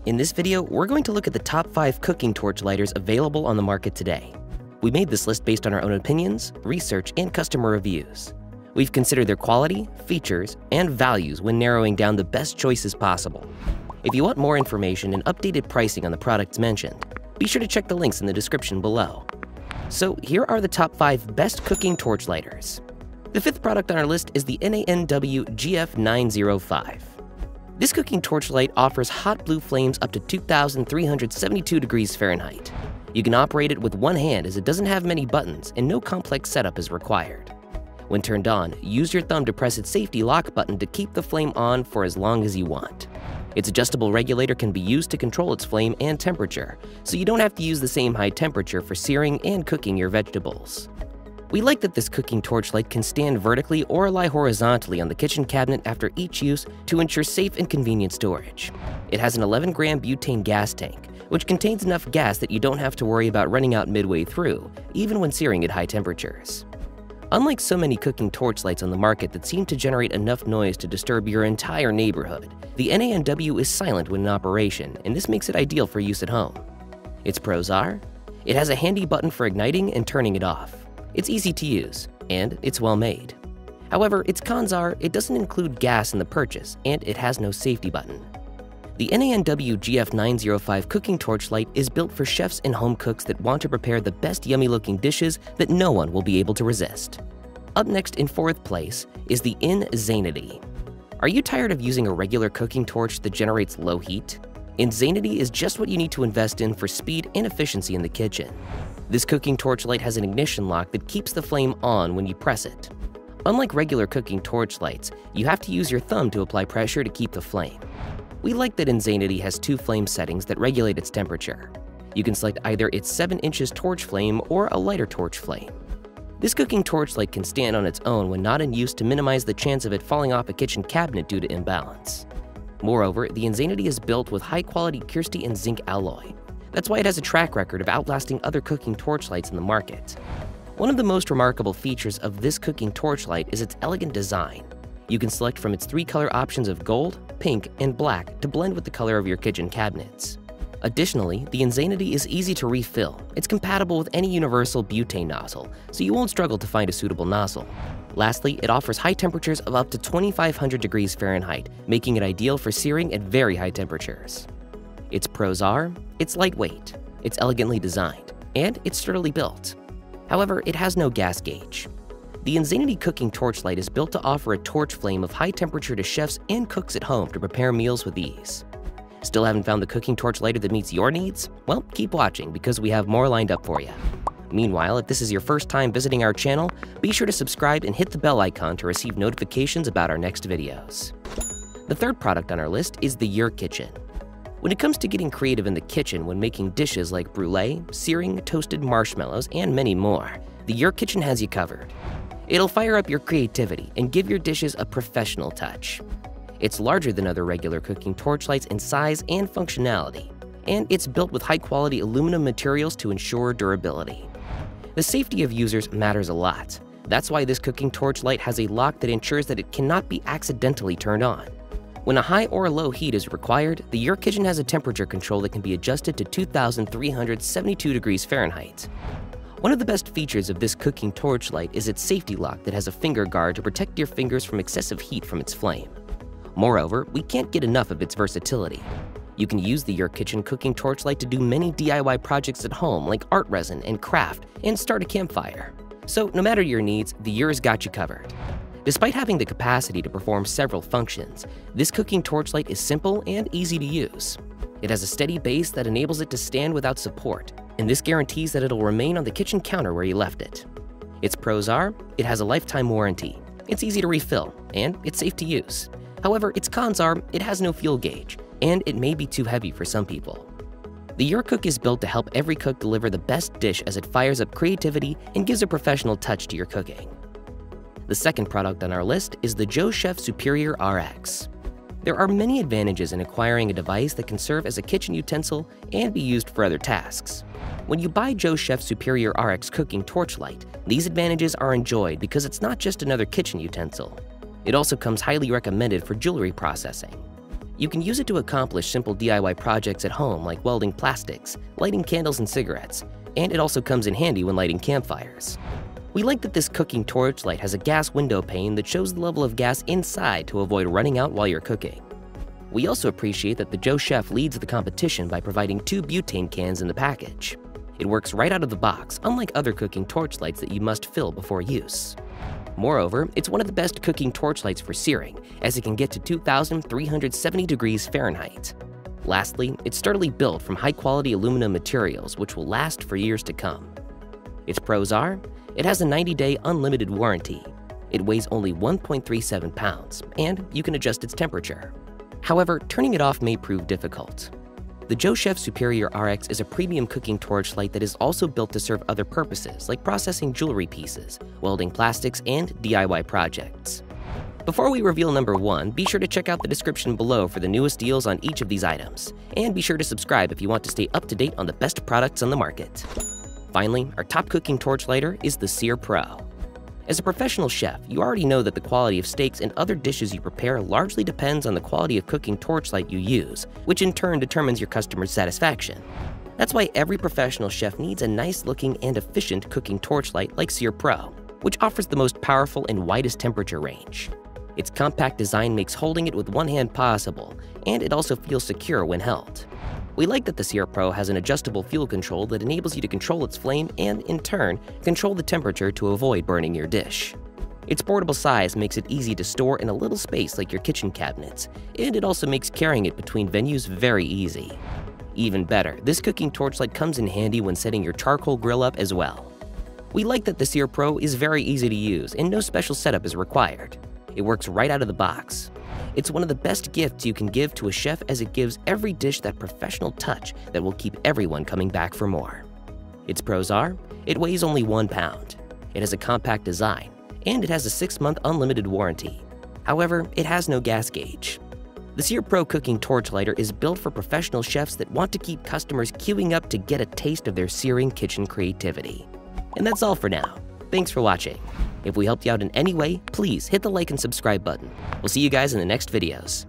In this video, we're going to look at the top 5 cooking torch lighters available on the market today. We made this list based on our own opinions, research, and customer reviews. We've considered their quality, features, and values when narrowing down the best choices possible. If you want more information and updated pricing on the products mentioned, be sure to check the links in the description below. So here are the top 5 best cooking torch lighters. The 5th product on our list is the NANW GF905. This cooking torch light offers hot blue flames up to 2,372 degrees Fahrenheit. You can operate it with one hand as it doesn't have many buttons and no complex setup is required. When turned on, use your thumb to press its safety lock button to keep the flame on for as long as you want. Its adjustable regulator can be used to control its flame and temperature, so you don't have to use the same high temperature for searing and cooking your vegetables. We like that this cooking torch light can stand vertically or lie horizontally on the kitchen cabinet after each use to ensure safe and convenient storage. It has an 11-gram butane gas tank, which contains enough gas that you don't have to worry about running out midway through, even when searing at high temperatures. Unlike so many cooking torch lights on the market that seem to generate enough noise to disturb your entire neighborhood, the NANW is silent when in operation, and this makes it ideal for use at home. Its pros are: it has a handy button for igniting and turning it off. It's easy to use, and it's well made. However, its cons are it doesn't include gas in the purchase, and it has no safety button. The NANW GF905 cooking torch light is built for chefs and home cooks that want to prepare the best yummy-looking dishes that no one will be able to resist. Up next in 4th place is the inZaynity. Are you tired of using a regular cooking torch that generates low heat? inZaynity is just what you need to invest in for speed and efficiency in the kitchen. This cooking torch light has an ignition lock that keeps the flame on when you press it. Unlike regular cooking torch lights, you have to use your thumb to apply pressure to keep the flame. We like that inZaynity has 2 flame settings that regulate its temperature. You can select either its 7 inches torch flame or a lighter torch flame. This cooking torch light can stand on its own when not in use to minimize the chance of it falling off a kitchen cabinet due to imbalance. Moreover, the inZaynity is built with high-quality Kirsty and zinc alloy. That's why it has a track record of outlasting other cooking torch lights in the market. One of the most remarkable features of this cooking torch light is its elegant design. You can select from its 3 color options of gold, pink, and black to blend with the color of your kitchen cabinets. Additionally, the inZaynity is easy to refill. It's compatible with any universal butane nozzle, so you won't struggle to find a suitable nozzle. Lastly, it offers high temperatures of up to 2,500 degrees Fahrenheit, making it ideal for searing at very high temperatures. Its pros are: it's lightweight, it's elegantly designed, and it's sturdily built. However, it has no gas gauge. The inZaynity cooking torch light is built to offer a torch flame of high temperature to chefs and cooks at home to prepare meals with ease. Still haven't found the cooking torch lighter that meets your needs? Well, keep watching because we have more lined up for you. Meanwhile, if this is your first time visiting our channel, be sure to subscribe and hit the bell icon to receive notifications about our next videos. The 3rd product on our list is the Your Kitchen. When it comes to getting creative in the kitchen when making dishes like brulee, searing, toasted marshmallows, and many more, the Your Kitchen has you covered. It'll fire up your creativity and give your dishes a professional touch. It's larger than other regular cooking torch lights in size and functionality, and it's built with high-quality aluminum materials to ensure durability. The safety of users matters a lot. That's why this cooking torch light has a lock that ensures that it cannot be accidentally turned on. When a high or low heat is required, the Your Kitchen has a temperature control that can be adjusted to 2,372 degrees Fahrenheit. One of the best features of this cooking torch light is its safety lock that has a finger guard to protect your fingers from excessive heat from its flame. Moreover, we can't get enough of its versatility. You can use the Your Kitchen cooking torch light to do many DIY projects at home like art resin and craft and start a campfire. So no matter your needs, the Your's got you covered. Despite having the capacity to perform several functions, this cooking torch light is simple and easy to use. It has a steady base that enables it to stand without support, and this guarantees that it'll remain on the kitchen counter where you left it. Its pros are: it has a lifetime warranty, it's easy to refill, and it's safe to use. However, its cons are: it has no fuel gauge, and it may be too heavy for some people. The Your Cook is built to help every cook deliver the best dish as it fires up creativity and gives a professional touch to your cooking. The 2nd product on our list is the Joe Chef Superior RX. There are many advantages in acquiring a device that can serve as a kitchen utensil and be used for other tasks. When you buy Joe Chef Superior RX cooking torch light, these advantages are enjoyed because it's not just another kitchen utensil. It also comes highly recommended for jewelry processing. You can use it to accomplish simple DIY projects at home like welding plastics, lighting candles and cigarettes, and it also comes in handy when lighting campfires. We like that this cooking torch light has a gas window pane that shows the level of gas inside to avoid running out while you're cooking. We also appreciate that the Joe Chef leads the competition by providing 2 butane cans in the package. It works right out of the box, unlike other cooking torch lights that you must fill before use. Moreover, it's one of the best cooking torch lights for searing, as it can get to 2,370 degrees Fahrenheit. Lastly, it's sturdily built from high-quality aluminum materials which will last for years to come. Its pros are, it has a 90-day unlimited warranty, it weighs only 1.37 pounds, and you can adjust its temperature. However, turning it off may prove difficult. The Joe Chef Superior RX is a premium cooking torch light that is also built to serve other purposes like processing jewelry pieces, welding plastics, and DIY projects. Before we reveal number 1, be sure to check out the description below for the newest deals on each of these items, and be sure to subscribe if you want to stay up to date on the best products on the market. Finally, our top cooking torch lighter is the SearPro. As a professional chef, you already know that the quality of steaks and other dishes you prepare largely depends on the quality of cooking torchlight you use, which in turn determines your customer's satisfaction. That's why every professional chef needs a nice-looking and efficient cooking torchlight like SearPro, which offers the most powerful and widest temperature range. Its compact design makes holding it with one hand possible, and it also feels secure when held. We like that the SearPro has an adjustable fuel control that enables you to control its flame and, in turn, control the temperature to avoid burning your dish. Its portable size makes it easy to store in a little space like your kitchen cabinets, and it also makes carrying it between venues very easy. Even better, this cooking torchlight comes in handy when setting your charcoal grill up as well. We like that the SearPro is very easy to use and no special setup is required. It works right out of the box. It's one of the best gifts you can give to a chef as it gives every dish that professional touch that will keep everyone coming back for more. Its pros are, it weighs only 1 pound, it has a compact design, and it has a 6-month unlimited warranty. However, it has no gas gauge. The SearPro cooking torch lighter is built for professional chefs that want to keep customers queuing up to get a taste of their searing kitchen creativity. And that's all for now. Thanks for watching. If we helped you out in any way, please hit the like and subscribe button. We'll see you guys in the next videos.